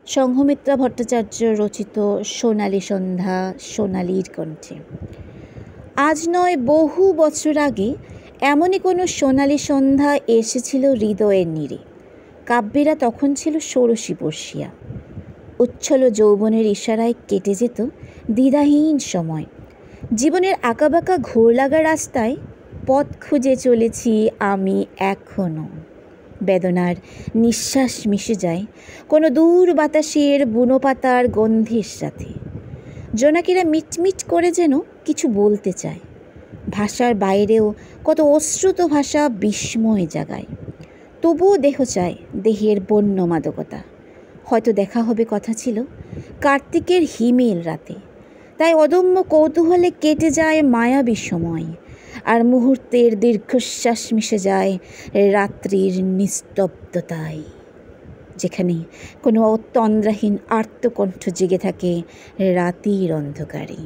সংঘমিত্রা ভট্টাচার্য রচিত সোনালী সন্ধ্যা, সোনালীর কণ্ঠে। আজ নয়, বহু বছর আগে এমনই কোনো সোনালী সন্ধ্যা এসেছিল হৃদয়ের নীড়ে। কাব্যেরা তখন ছিল ষোড়শী বর্ষিয়া। উচ্ছল যৌবনের ইশারায় কেটে যেত দ্বিধাহীন সময়। জীবনের আঁকাবাঁকা ঘোর লাগা রাস্তায় পথ খুঁজে চলেছি আমি এখনও। বেদনার নিঃশ্বাস মিশে যায় কোনো দূর বাতাসের বুনো পাতার গন্ধের সাথে। জোনাকিরা মিটমিট করে যেন কিছু বলতে চায়। ভাষার বাইরেও কত অশ্রুত ভাষা বিস্ময় জাগায়। তবুও দেহ চায়, দেহের বন্য মাদকতা। হয়তো দেখা হবে কথা ছিল কার্তিকের হিমেল রাতে। তাই অদম্য কৌতূহলে কেটে যায় মায়াবী সময়, আর মুহূর্তের দীর্ঘশ্বাস মিশে যায় রাত্রির নিস্তব্ধতায়, যেখানে কোনো তন্দ্রাহীন আর্তকণ্ঠ জেগে থাকে রাতির অন্ধকারে।